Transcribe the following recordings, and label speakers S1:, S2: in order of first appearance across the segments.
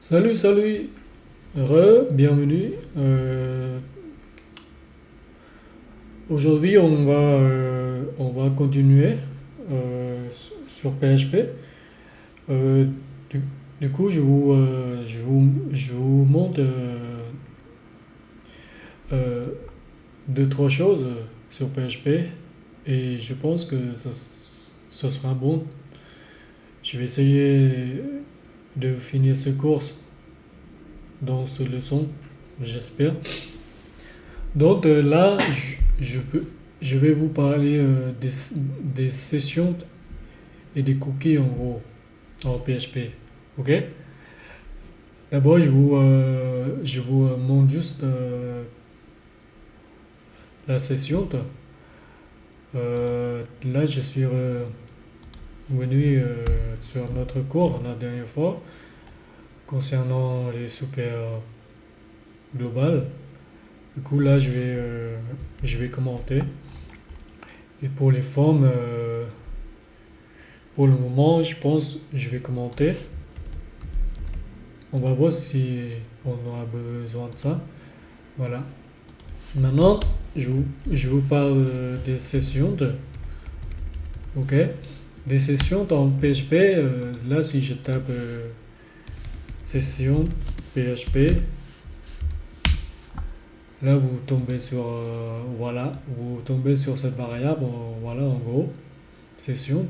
S1: Salut, salut, bienvenue. Aujourd'hui, on va continuer sur PHP. Euh, du, du coup, je vous montre euh, deux, trois choses sur PHP et je pense que ça sera bon. Je vais essayer de finir ce cours dans ce leçon, j'espère. Donc là, je vais vous parler des sessions et des cookies en gros en PHP. Ok? D'abord, je vous montre juste la session. Là, je suis revenu sur notre cours la dernière fois concernant les super globales. Du coup, là, je vais commenter. Et pour les formes, pour le moment, je pense que je vais commenter. On va voir si on aura besoin de ça. Voilà. Maintenant, je vous parle des sessions. Ok. Des sessions en PHP. Là, si je tape session PHP, là vous tombez sur voilà, vous tombez sur cette variable. Voilà, en gros, session.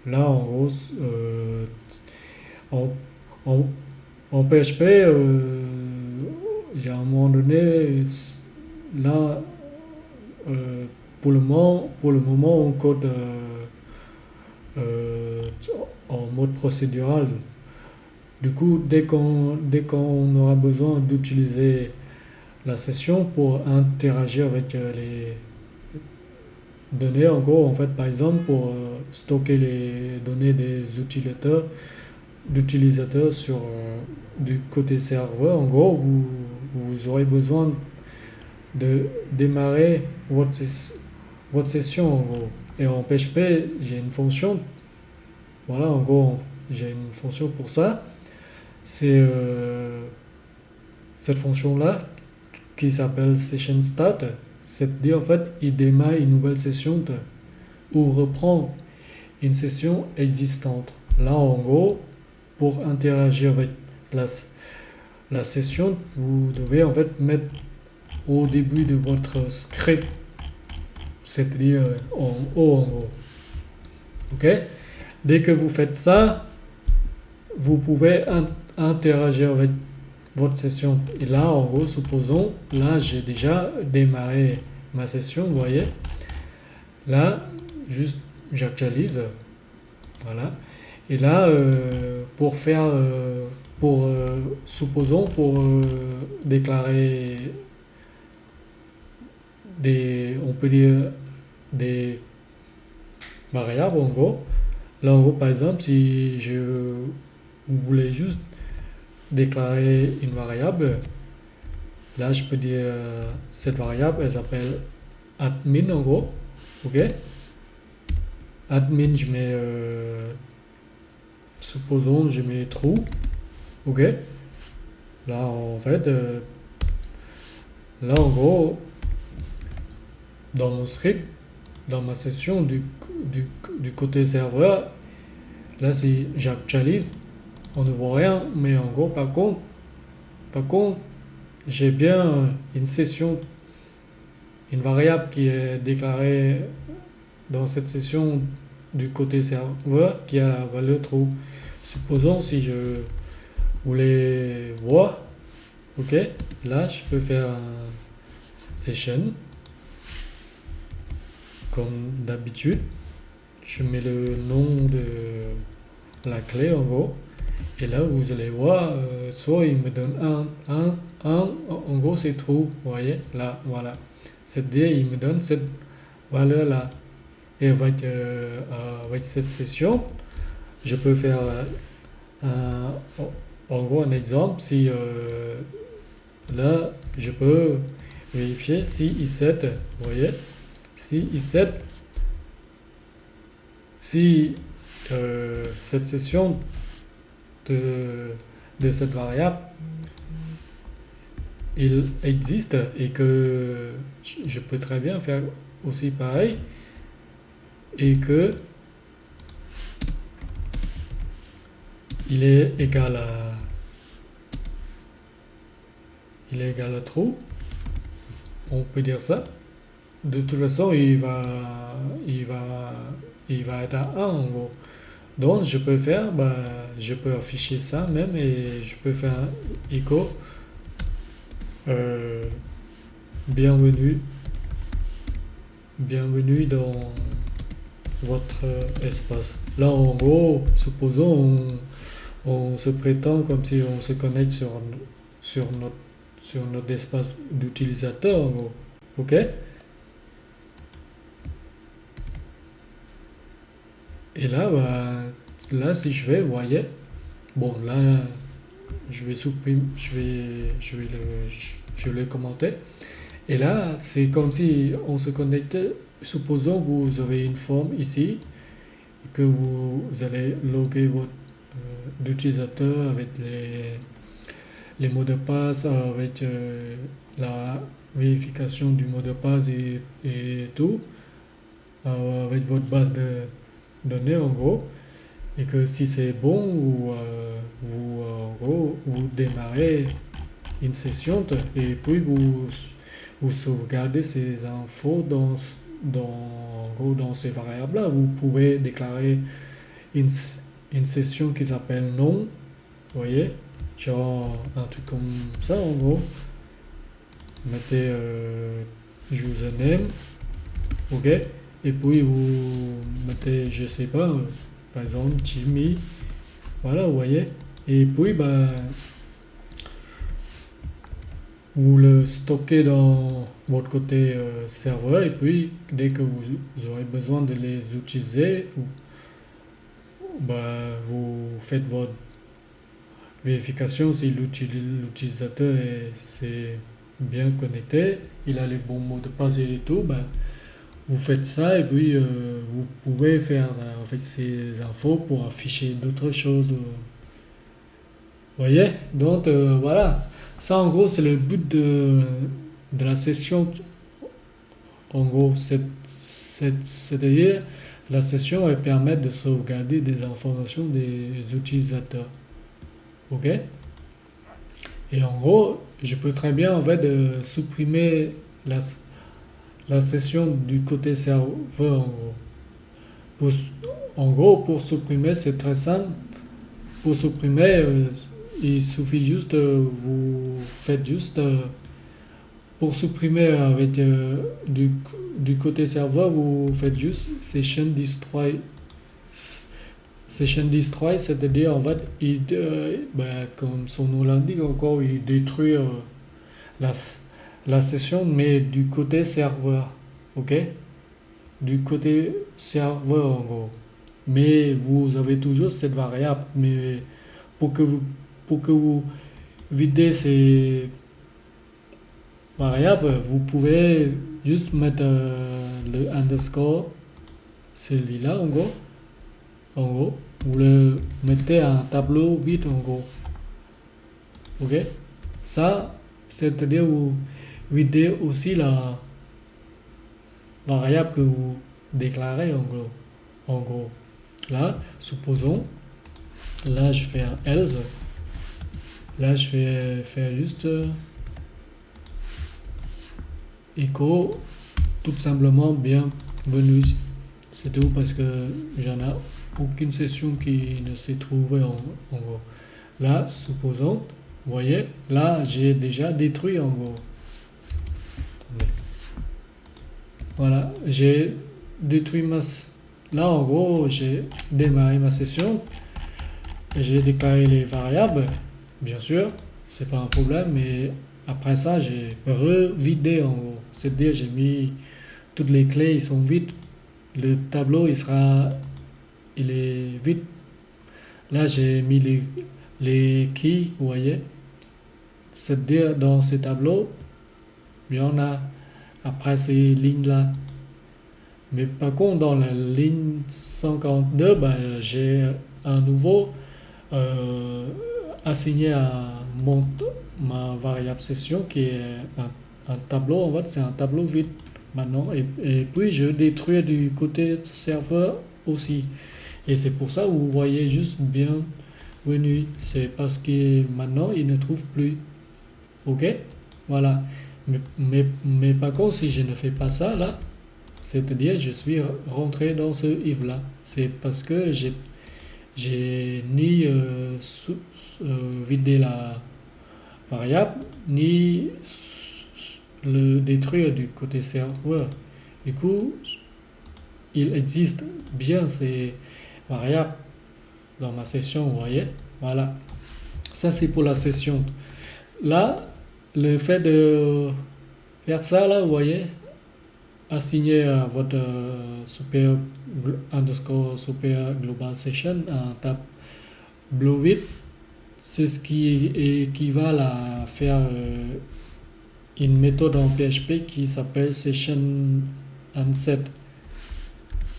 S1: Là, en gros, en, en, en PHP, j'ai à un moment donné, là, euh, pour le moment, on code euh, en mode procédural. Du coup, dès qu'on aura besoin d'utiliser la session pour interagir avec les données, en gros, en fait, par exemple, pour stocker les données des d'utilisateurs sur du côté serveur, en gros, vous aurez besoin de démarrer votre session en gros. Et en PHP, j'ai une fonction, voilà, en gros, j'ai une fonction pour ça. C'est cette fonction-là qui s'appelle session start. C'est-à-dire, en fait, il démarre une nouvelle session ou reprend une session existante. Là, en gros, pour interagir avec la, la session, vous devez en fait mettre au début de votre script, c'est-à-dire en haut en gros. Ok? Dès que vous faites ça, vous pouvez interagir avec votre session. Et là, en gros, supposons, là, j'ai déjà démarré ma session, vous voyez. Là, juste, j'actualise. Voilà. Et là, pour faire, supposons, pour déclarer on peut dire des variables en gros. Là, en gros, par exemple, si je voulais juste déclarer une variable, là, je peux dire cette variable, elle s'appelle admin en gros. Ok? Admin, je mets, supposons, je mets true. Ok? Là, en fait, là, en gros, dans mon script, dans ma session du côté serveur, là, si j'actualise, on ne voit rien, mais en gros, par contre, j'ai bien une session, une variable qui est déclarée dans cette session du côté serveur qui a la valeur true. Supposons si je voulais voir, ok, là, je peux faire un session comme d'habitude. Je mets le nom de la clé en gros. Et là, vous allez voir, soit il me donne en gros c'est true, vous voyez, là, voilà. C'est-à-dire, il me donne cette valeur-là. Et avec cette session, je peux faire un, en gros un exemple, si là, je peux vérifier si i7, vous voyez, si i7, si cette session de, de cette variable, il existe et que je peux très bien faire aussi pareil et que il est égal à true, on peut dire ça. De toute façon, il va être à 1 en gros. Donc je peux faire, je peux afficher ça même et je peux faire un echo bienvenue dans votre espace. Là en gros, supposons on se prétend comme si on se connecte sur notre espace d'utilisateur en gros. Ok? Et là, là si je vais, vous voyez, bon là je vais supprimer, je vais le commenter. Et là, c'est comme si on se connectait. Supposons que vous avez une forme ici et que vous allez loguer votre utilisateur avec les mots de passe, avec la vérification du mot de passe et tout, avec votre base de données en gros. Et que si c'est bon, en gros, vous démarrez une session et puis vous sauvegardez ces infos en gros, dans ces variables-là. Vous pouvez déclarer une, une session qui s'appelle nom, vous voyez, genre un truc comme ça en gros. Mettez username, ok, et puis vous mettez, je sais pas, par exemple Jimmy, voilà, vous voyez, et puis vous le stockez dans votre côté serveur et puis dès que vous aurez besoin de les utiliser, vous faites votre vérification si l'utilisateur s'est bien connecté, il a les bons mots de passe et tout, vous faites ça et puis vous pouvez faire en fait ces infos pour afficher d'autres choses. Vous voyez? Donc voilà, ça en gros c'est le but de la session. En gros, c'est-à-dire la session elle permet de sauvegarder des informations des utilisateurs. Ok? Et en gros, je peux très bien en fait supprimer la session du côté serveur en gros. En gros, pour supprimer, c'est très simple. Pour supprimer, il suffit juste, vous faites juste, pour supprimer avec du côté serveur, vous faites juste session destroy. Session destroy, c'est-à-dire en fait, comme son nom l'indique encore, il détruit la, la session, mais du côté serveur. Ok? Du côté serveur en gros. Mais vous avez toujours cette variable. Mais pour que vous videz ces variables, vous pouvez juste mettre le underscore, celui-là en gros. En gros, vous le mettez à un tableau vide en gros. Ok? Ça, c'est-à-dire vous videz aussi la variable que vous déclarez en gros. En gros. Là, supposons, là je fais un else. Là je vais faire juste echo tout simplement bienvenue. C'est tout parce que j'en ai aucune session qui ne s'est trouvée en gros. Là, supposons, vous voyez, là j'ai déjà détruit en gros. Attendez. Voilà, j'ai détruit Là en gros, j'ai démarré ma session. J'ai déclaré les variables, bien sûr, c'est pas un problème, mais après ça, j'ai revidé en gros. C'est-à-dire, j'ai mis toutes les clés, ils sont vides. Le tableau, il est vide. Là, j'ai mis les keys, vous voyez. C'est-à-dire, dans ces tableaux, il y en a après ces lignes-là. Mais par contre, dans la ligne 142, j'ai un nouveau euh, assigné à ma variable session qui est un tableau. En fait, c'est un tableau vide maintenant. Et puis, je détruis du côté serveur aussi. Et c'est pour ça que vous voyez juste bienvenue. C'est parce que maintenant, il ne trouve plus. OK? Voilà. Mais par contre, si je ne fais pas ça, là, c'est-à-dire je suis rentré dans ce if-là. C'est parce que j'ai ni vidé la variable, ni le détruire du côté serveur. Du coup, il existe bien ces variables dans ma session, vous voyez. Voilà. Ça, c'est pour la session. Là, le fait de faire ça, là, vous voyez, assigner à votre super underscore super global session un tableau vide, c'est ce qui équivaut à faire une méthode en PHP qui s'appelle session unset.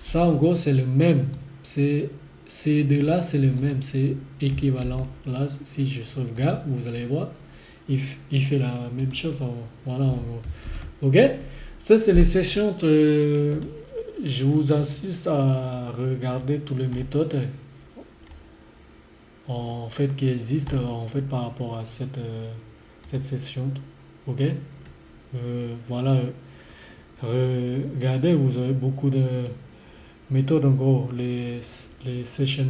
S1: Ça, en gros, c'est le même. Ces deux-là, c'est le même. C'est équivalent. Là, si je sauvegarde, vous allez voir, il fait la même chose. Voilà, en gros. OK? Ça, c'est les sessions. Je vous insiste à regarder toutes les méthodes en fait qui existent en fait par rapport à cette session. OK? Voilà. Regardez, vous avez beaucoup de méthodes en gros. Les sessions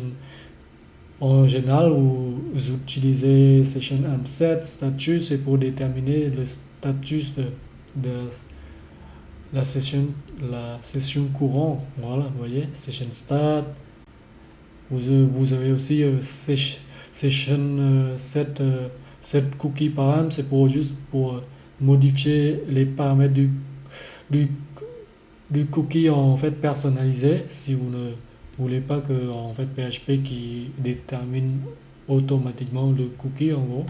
S1: en général, vous utilisez session unset, statut, c'est pour déterminer le statut de la session courante. Voilà, vous voyez, session start. Vous avez aussi session set cookie param, c'est pour juste pour modifier les paramètres du, du cookie en fait personnalisé si vous ne voulez pas que en fait PHP qui détermine automatiquement le cookie en gros.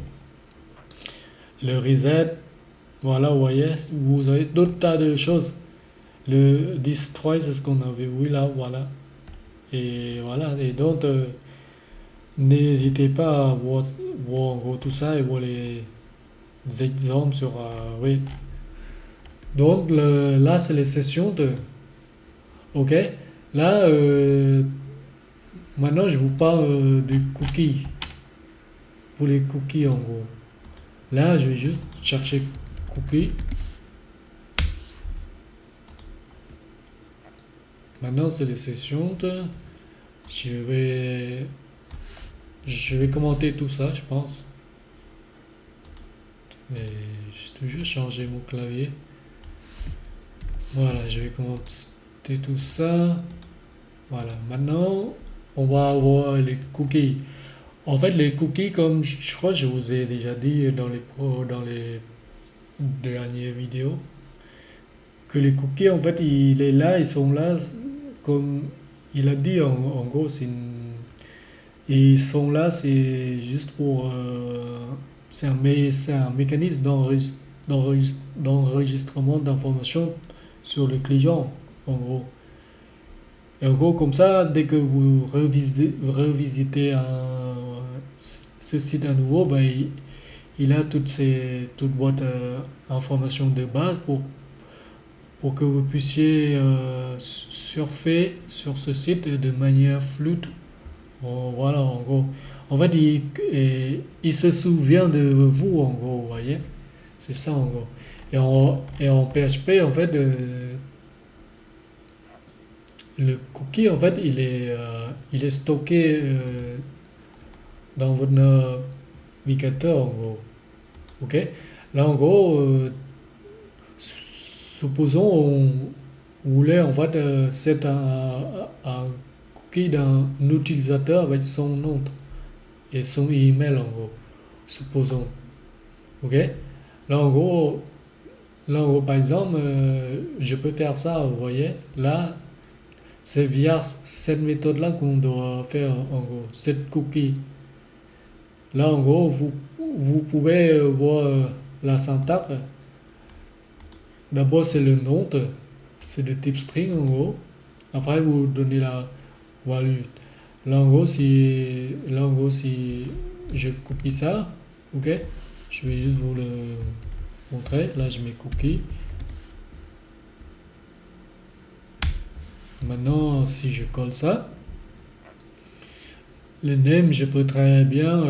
S1: Le reset, voilà, vous voyez, vous avez d'autres tas de choses. Le destroy, c'est ce qu'on avait vu là, voilà. Et voilà, et donc n'hésitez pas à voir en gros tout ça et voir les exemples sur oui. Donc là, c'est les sessions de. OK? Là, maintenant, je vous parle du cookie. Pour les cookies, en gros. Là, je vais juste chercher cookie. Maintenant, c'est les sessions de. Je vais commenter tout ça, je pense. Et j'ai toujours changé mon clavier. Voilà, je vais commenter tout ça. Voilà, maintenant, on va avoir les cookies. En fait, les cookies, comme je crois que je vous ai déjà dit dans les dernières vidéos, que les cookies, en fait, ils sont là, comme il a dit, en gros, ils sont là, c'est juste pour. C'est un mécanisme d'enregistrement d'informations sur le client, en gros. Et en gros, comme ça, dès que vous revisitez ce site à nouveau, ben, il a toute votre information de base pour que vous puissiez surfer sur ce site de manière fluide. Voilà, en gros. En fait, il se souvient de vous, en gros, vous voyez. C'est ça, en gros. Et en PHP, en fait, le cookie, en fait, il est stocké dans votre navigateur, en gros. OK? Là, en gros, supposons on voulait en fait set un cookie d'un utilisateur avec son nom et son email, en gros. Supposons. OK? Là, en gros, par exemple, je peux faire ça, vous voyez. Là, c'est via cette méthode-là qu'on doit faire, en gros, cette cookie. Là, en gros, vous pouvez voir la syntaxe. D'abord, c'est le nom, c'est de type string, en gros. Après, vous donnez la value. Là, en gros, si je copie ça, ok, je vais juste vous le montrer. Là, je mets cookie. Maintenant, si je colle ça, le name, je peux très bien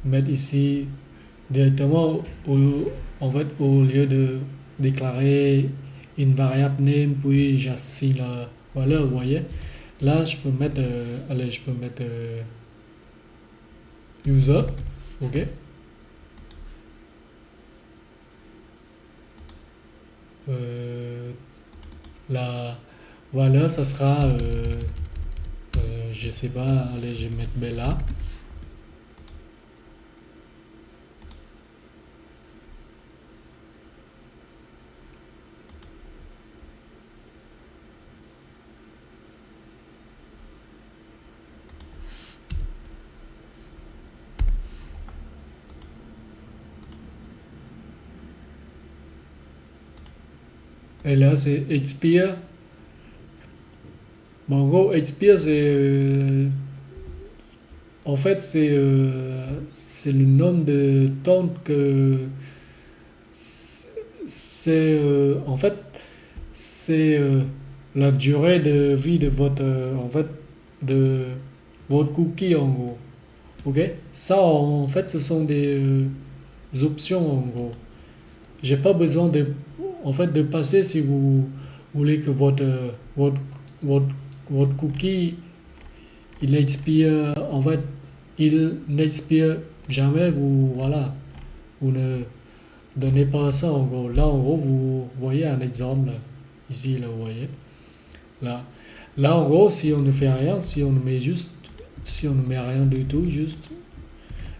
S1: mettre ici directement en fait, au lieu de déclarer une variable name puis j'assigne la valeur, vous voyez. Là, je peux mettre, user, ok. Euh, la valeur, ça sera, je sais pas, allez, je vais mettre Bella. Et là, c'est expire. Bon, en gros, expire, en fait, c'est le nombre de temps que en fait, c'est la durée de vie de de votre cookie en gros. Ok? Ça, en fait, ce sont des options en gros. J'ai pas besoin en fait, de passer si vous voulez que votre, votre, votre cookie, il expire, en fait, il n'expire jamais, voilà, vous ne donnez pas ça en gros. Là, en gros, vous voyez un exemple, ici, là, vous voyez, là. Là, en gros, si on ne fait rien, si on ne met rien du tout, juste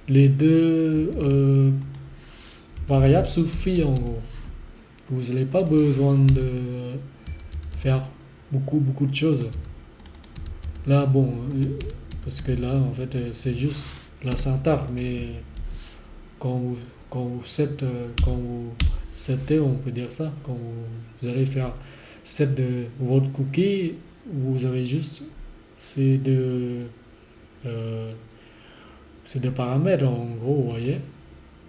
S1: les deux variables suffisent en gros. Vous n'avez pas besoin de faire beaucoup de choses. Là, bon, parce que là, en fait, c'est juste la syntaxe, mais quand vous, quand vous setez, on peut dire ça, quand vous allez faire set de votre cookie, vous avez juste ces deux, euh, ces deux paramètres, en gros, vous voyez.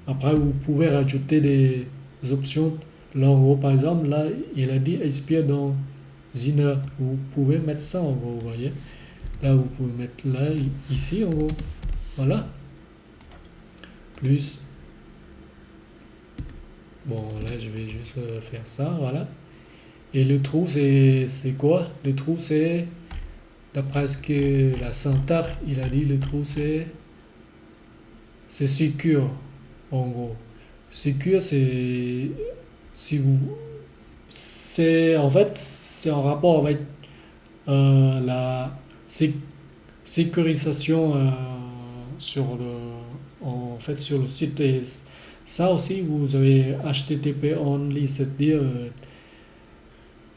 S1: Après, vous pouvez rajouter des options. Là, en gros, par exemple, là, il a dit expire dans une heure. Vous pouvez mettre ça, en gros, vous voyez. Là, vous pouvez mettre là, ici, en gros. Voilà. Plus. Bon, là, je vais juste faire ça, voilà. Et le trou, c'est quoi? Le trou, c'est, d'après ce que la syntaxe, il a dit, le trou, c'est secure, en gros. Secure, si vous, c'est, en fait, c'est en rapport avec la sécurisation sur en fait, sur le site. Et ça aussi, vous avez HTTP only, c'est-à-dire,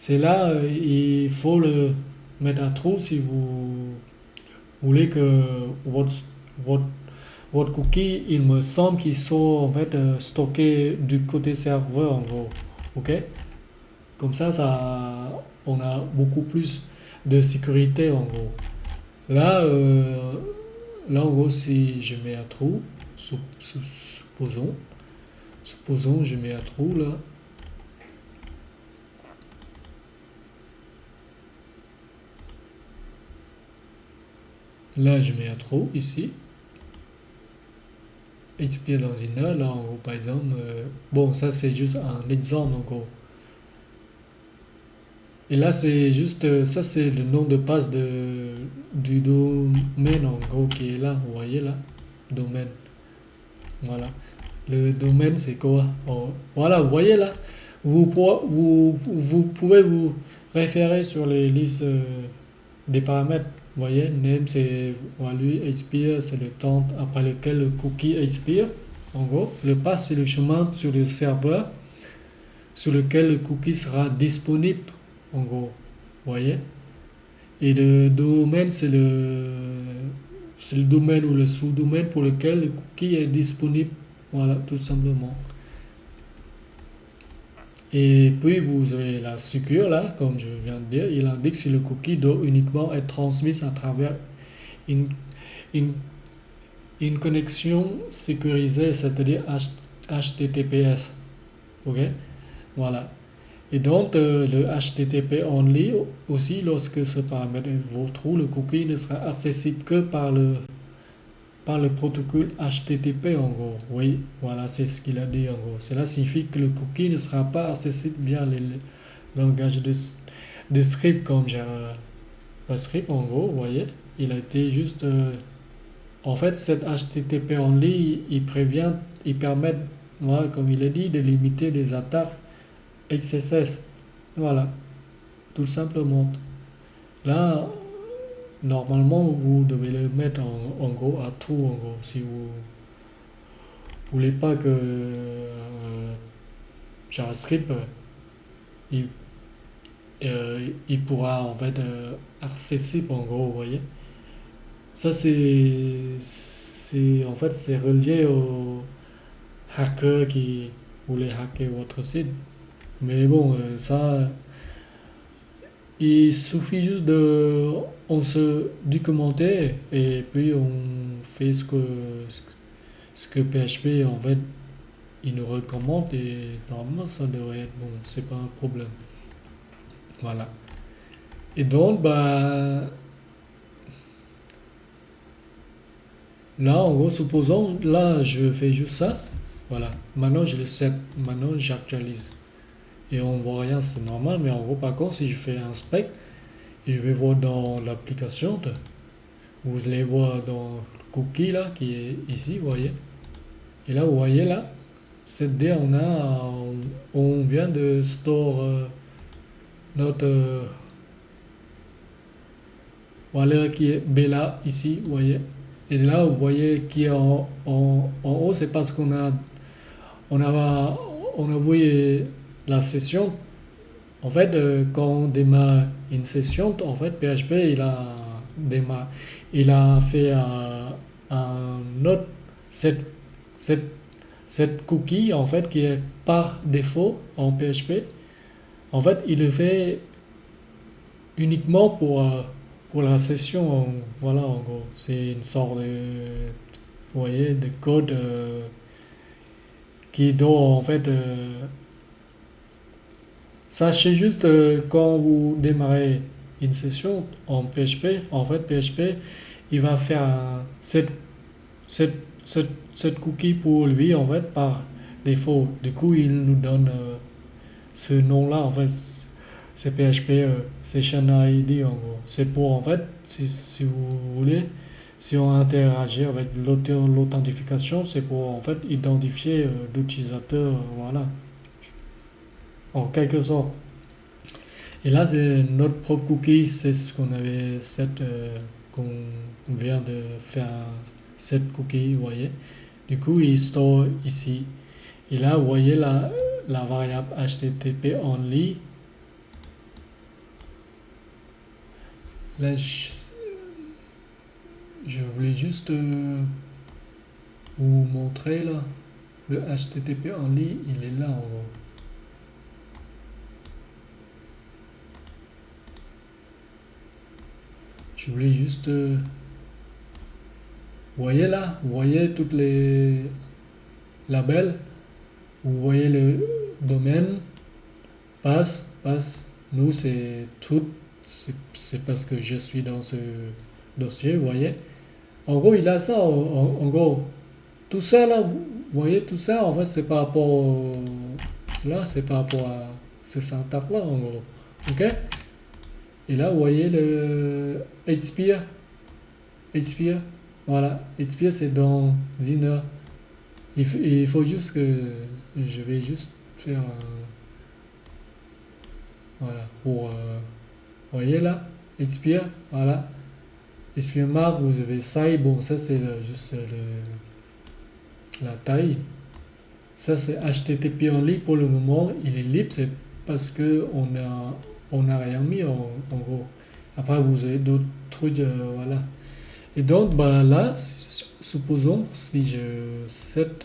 S1: c'est là, il faut le mettre à trou si vous voulez que votre, votre, votre cookie, il me semble qu'ils sont en fait stockés du côté serveur en gros. Ok? Comme on a beaucoup plus de sécurité en gros. Là, là en gros, si je mets un trou, supposons, je mets un trou là. Là, je mets un trou ici. Expire dans une heure, là en gros, par exemple. Bon, ça c'est juste un exemple en gros. Et là, c'est juste, ça c'est le nom de passe du domaine en gros qui est là, vous voyez là, domaine. Voilà. Le domaine c'est quoi? Oh, voilà, vous voyez là, vous pouvez vous référer sur les listes des paramètres. Vous voyez, name c'est, voilà, lui, expire, c'est le temps après lequel le cookie expire. En gros, le pass c'est le chemin sur le serveur sur lequel le cookie sera disponible. En gros, vous voyez. Et le domaine c'est le domaine ou le sous-domaine pour lequel le cookie est disponible. Voilà, tout simplement. Et puis vous avez la secure là, comme je viens de dire, il indique si le cookie doit uniquement être transmis à travers une, une, une connexion sécurisée, c'est-à-dire HTTPS. Ok? Voilà. Et donc le HTTP only aussi, lorsque ce paramètre est true, le cookie ne sera accessible que par le protocole HTTP en gros. Oui, voilà, c'est ce qu'il a dit en gros. Cela signifie que le cookie ne sera pas accessible via les langages de script comme JavaScript en gros, vous voyez. Il a été juste... en fait, cet HTTP only, il permet, voilà, comme il a dit, de limiter les attaques XSS. Voilà, tout simplement. Là, normalement, vous devez le mettre en gros à tout en gros. Si vous voulez pas que JavaScript, il, il pourra en fait accessible en gros, vous voyez. Ça c'est en fait c'est relié aux hackers qui voulaient hacker votre site. Mais bon, ça, il suffit juste de on se documenter et puis on fait ce que PHP en fait il nous recommande et normalement ça devrait être bon, c'est pas un problème. Voilà. Et donc bah là en gros supposons là je fais juste ça. Voilà. Maintenant je le sais. Maintenant j'actualise. Et on voit rien, c'est normal, mais en gros par contre si je fais un spec et je vais voir dans l'application, vous allez voir dans le cookie là qui est ici, vous voyez. Et là vous voyez là, cette D on vient de store notre valeur qui est Bella ici, vous voyez. Et là, vous voyez qui est en haut, c'est parce on a, on a vu la session. En fait, quand on démarre une session, en fait, PHP, il a fait un autre set, set, set cookie, en fait, qui est par défaut en PHP. En fait, il le fait uniquement pour la session, voilà, en gros. C'est une sorte de, vous voyez, de code qui doit, en fait, sachez juste quand vous démarrez une session en PHP, en fait, PHP, il va faire cette, cette cookie pour lui, en fait, par défaut. Du coup, il nous donne ce nom-là, en fait, c'est PHP Session ID en gros. C'est pour en fait, si vous voulez, si on interagit avec l'authentification, c'est pour en fait identifier l'utilisateur, voilà, en quelque sorte. Et là, c'est notre propre cookie, c'est ce qu'on avait set, qu'on vient de faire cette cookie, vous voyez. Du coup, il store ici. Et là, vous voyez la variable HTTP only. Là, je voulais juste vous montrer là. Le HTTP only, il est là en haut. Je voulais juste... vous voyez là? Vous voyez toutes les labels? Vous voyez le domaine? Passe. Nous, c'est tout. C'est parce que je suis dans ce dossier, vous voyez? En gros, il a ça, en gros. Tout ça là, vous voyez, tout ça, en fait, c'est par rapport là, c'est par rapport à ces syntaxes là, en gros. Ok? Et là, vous voyez le expire. Voilà. Expire, c'est dans Zina. Il faut juste que je vais juste faire voilà, pour vous voyez là, expire, voilà. Expire marque, vous avez size, bon, ça c'est juste la taille. Ça c'est HTTP en libre pour le moment, il est libre, c'est parce que on a rien mis en gros. Après vous avez d'autres trucs, voilà. Et donc bah là, supposons si je set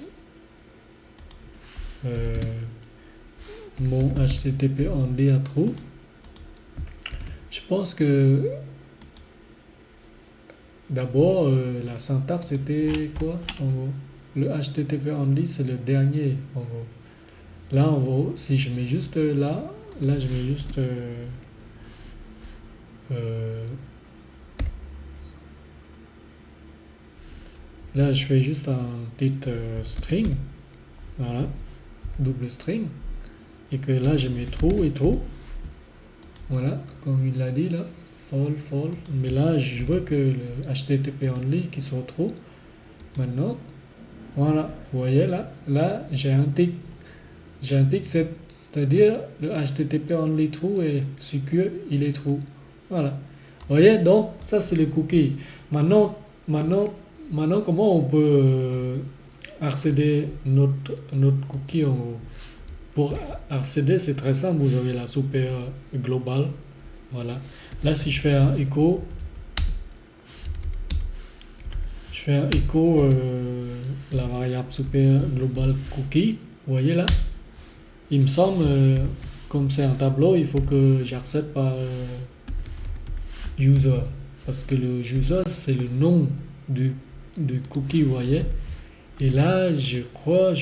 S1: mon HTTP only à true. Je pense que d'abord la syntaxe c'était quoi en gros? Le HTTP only c'est le dernier en gros. Là en gros, si je mets juste là je mets juste euh, là je fais juste un petit string, voilà, double string, et que là je mets true et true, voilà, comme il l'a dit là, false, mais là je veux que le HTTP only qui soit true. Maintenant, voilà, vous voyez là j'ai un tick, c'est-à-dire le HTTP only true et secure il est true. Voilà. Vous voyez, donc ça c'est le cookie. Maintenant, maintenant, maintenant comment on peut accéder notre cookie en gros. Pour accéder, c'est très simple, vous avez la super globale. Voilà. Là, si je fais un écho, la variable super global cookie. Vous voyez là, il me semble, comme c'est un tableau, il faut que j'accède par user. Parce que le user, c'est le nom du cookie, vous voyez. Et là, je crois,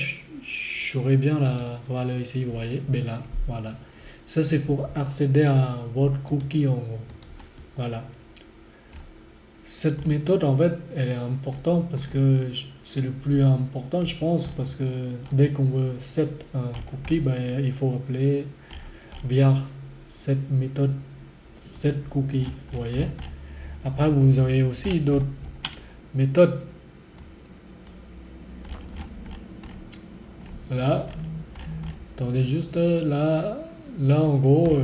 S1: j'aurais bien la valeur ici, vous voyez. Mais là, voilà. Ça, c'est pour accéder à votre cookie en gros. Voilà. Cette méthode, en fait, elle est importante parce que c'est le plus important, je pense, parce que dès qu'on veut set un cookie, ben, il faut appeler via cette méthode set cookie, vous voyez. Après, vous avez aussi d'autres méthodes. Là, attendez juste là en gros,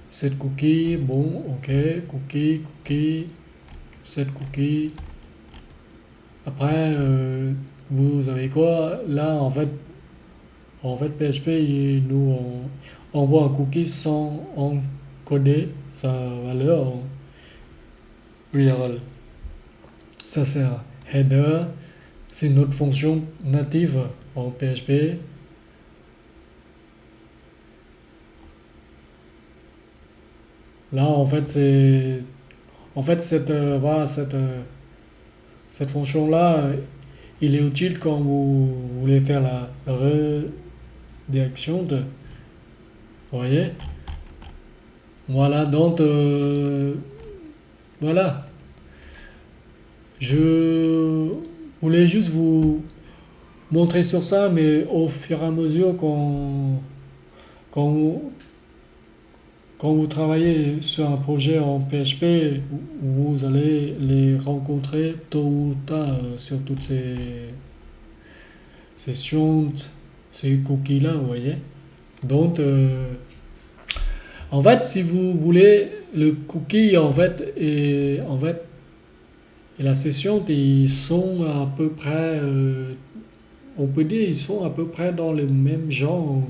S1: set cookie, bon, ok, cookie, set cookie. Après, vous avez quoi? Là, en fait, PHP, il nous envoie un cookie sans encoder sa valeur en URL. Ça, c'est un header. C'est notre fonction native en PHP. Là, en fait, voilà, cette fonction-là, il est utile quand vous voulez faire la redirection de. Vous voyez? Voilà, donc, voilà. Je voulais juste vous montrer sur ça, mais au fur et à mesure quand, quand vous travaillez sur un projet en PHP, vous allez les rencontrer tôt ou tard sur toutes ces chantes, ces cookies-là, vous voyez. Donc, en fait, si vous voulez, le cookie, et la session, ils sont à peu près, on peut dire, ils sont à peu près dans le même genre,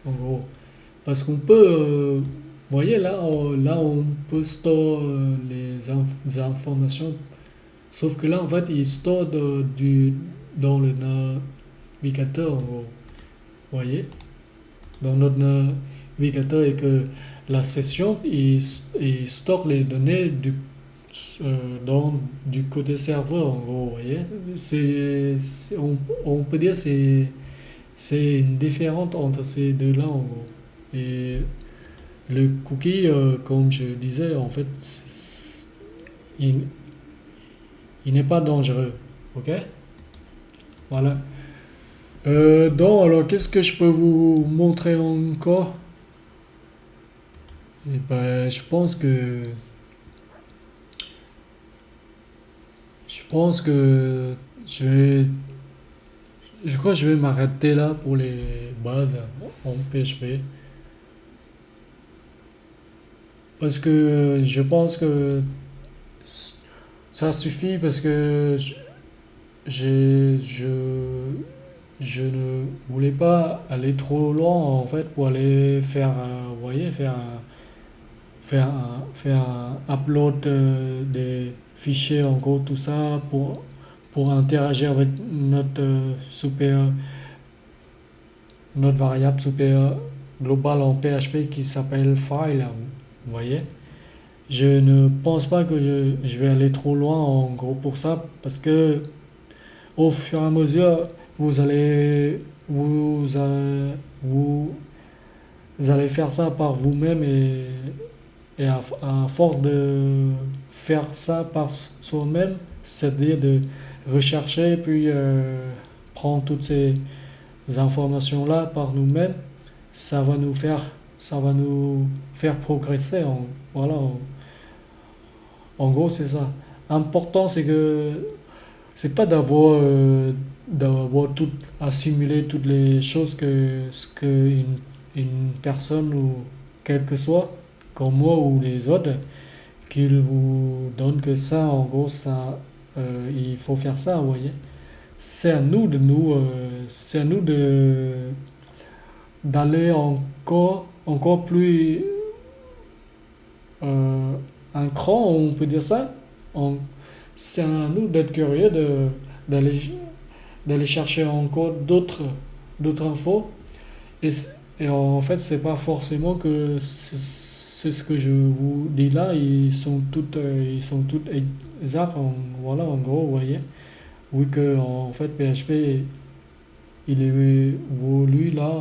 S1: en gros. Parce qu'on peut, vous voyez, là, on peut store les informations. Sauf que là, en fait, il store dans le navigateur, en gros. Vous voyez? Dans notre navigateur et que la session, il stocke les données du côté serveur, en gros, vous voyez. On peut dire c'est une différence entre ces deux-là, en gros. Et le cookie, comme je disais, en fait, il, il n'est pas dangereux. Ok? Voilà. Donc, alors, qu'est-ce que je peux vous montrer encore? Eh ben, je pense que je crois que je vais m'arrêter là pour les bases en PHP. Parce que je pense que ça suffit parce que j'ai, je ne voulais pas aller trop loin en fait pour aller faire, vous voyez, faire un upload des fichiers en gros, tout ça pour interagir avec notre super notre variable supérieure globale en PHP qui s'appelle file. Vous voyez? Je ne pense pas que je vais aller trop loin en gros pour ça parce que au fur et à mesure vous allez vous, vous allez faire ça par vous-même et à force de faire ça par soi-même, c'est-à-dire de rechercher puis prendre toutes ces informations-là par nous-mêmes, ça va nous faire ça va nous faire progresser voilà en gros c'est ça. Important c'est que c'est pas d'avoir tout assimilé toutes les choses que ce que une personne ou quel que soit comme moi ou les autres qu'il vous donne que ça en gros ça il faut faire ça vous voyez. C'est à nous de d'aller encore plus euh, un cran, on peut dire ça. On- c'est à nous d'être curieux, d'aller, d'aller chercher encore d'autres infos. Et en fait, c'est pas forcément que c'est ce que je vous dis là, ils sont toutes exacts, voilà, en gros, vous voyez. Oui que en fait PHP il évolue là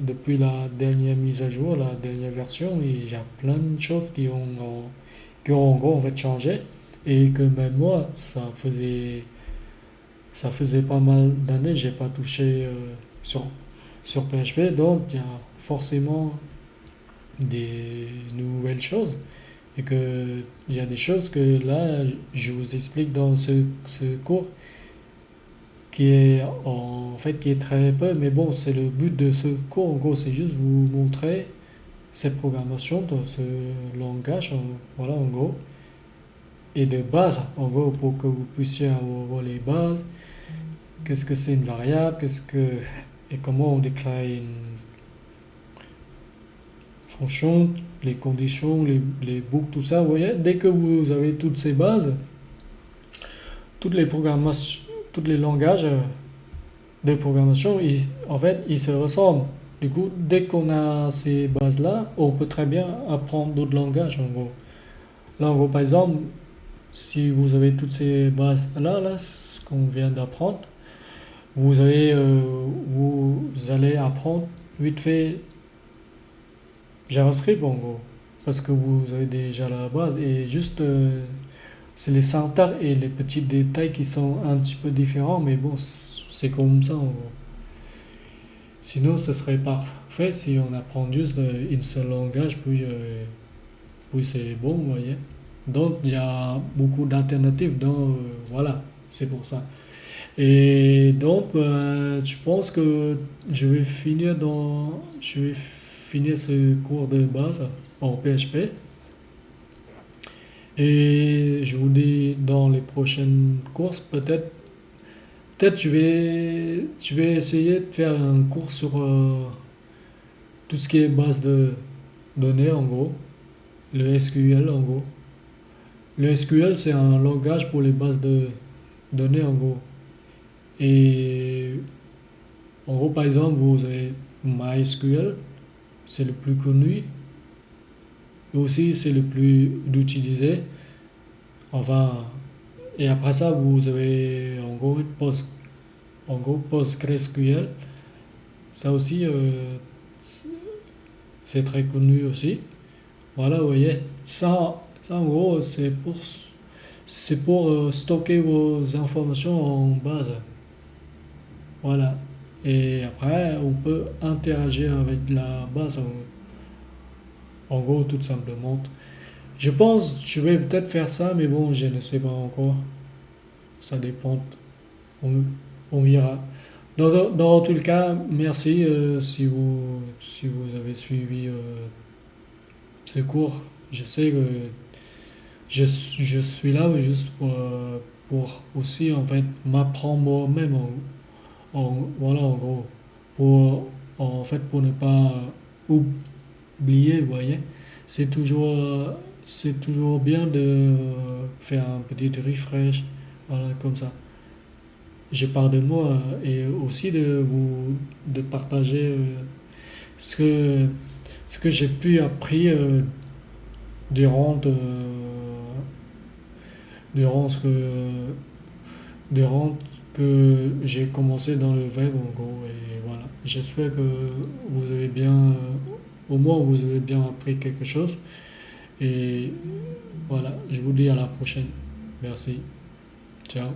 S1: depuis la dernière mise à jour, la dernière version, et il y a plein de choses qui ont en gros en fait changé et que même moi ça faisait pas mal d'années j'ai pas touché sur PHP donc il y a forcément des nouvelles choses et que il y a des choses que là je vous explique dans ce cours qui est en fait qui est très peu mais bon c'est le but de ce cours en gros c'est juste vous montrer cette programmation dans ce langage voilà en gros et de base en gros pour que vous puissiez avoir les bases qu'est-ce que c'est une variable qu'est-ce que et comment on déclare une fonction les conditions les boucles tout ça vous voyez dès que vous avez toutes ces bases toutes les programmations tous les langages de programmation, en fait, ils se ressemblent. Du coup, dès qu'on a ces bases-là, on peut très bien apprendre d'autres langages, en gros. Là, en gros, par exemple, si vous avez toutes ces bases-là, là, ce qu'on vient d'apprendre, vous allez apprendre vite fait JavaScript, en gros. Parce que vous avez déjà la base. Et juste, c'est les syntaxes et les petits détails qui sont un petit peu différents, mais bon, c'est comme ça, en gros. Sinon, ce serait parfait si on apprend juste un seul langage, puis c'est bon, vous voyez. Donc, il y a beaucoup d'alternatives, donc voilà, c'est pour ça. Et donc, je pense que je vais finir ce cours de base en PHP. Et je vous dis dans les prochaines courses, peut-être je vais essayer de faire un cours sur tout ce qui est base de données en gros, le SQL en gros. Le SQL c'est un langage pour les bases de données en gros. Et en gros par exemple vous avez MySQL, c'est le plus connu, et aussi c'est le plus utilisé. Enfin, et après ça vous avez en gros PostgreSQL, ça aussi c'est très connu aussi. Voilà, vous voyez, ça en gros, c'est pour stocker vos informations en base. Voilà. Et après, on peut interagir avec la base en gros, tout simplement. Je pense, je vais peut-être faire ça, mais bon, je ne sais pas encore. Ça dépend. On, on verra. Dans tout le cas, merci si vous avez suivi ce cours. Je sais que je suis là juste pour aussi en fait m'apprendre moi-même voilà en gros pour en fait pour ne pas oublier vous voyez c'est toujours euh, c'est toujours bien de faire un petit refresh voilà comme ça je parle de moi et aussi de partager ce que, ce que j'ai pu appris durant, durant ce que, durant que j'ai commencé dans le web en gros. Et voilà, j'espère que vous avez bien, au moins vous avez bien appris quelque chose. Et voilà, je vous dis à la prochaine. Merci. Ciao.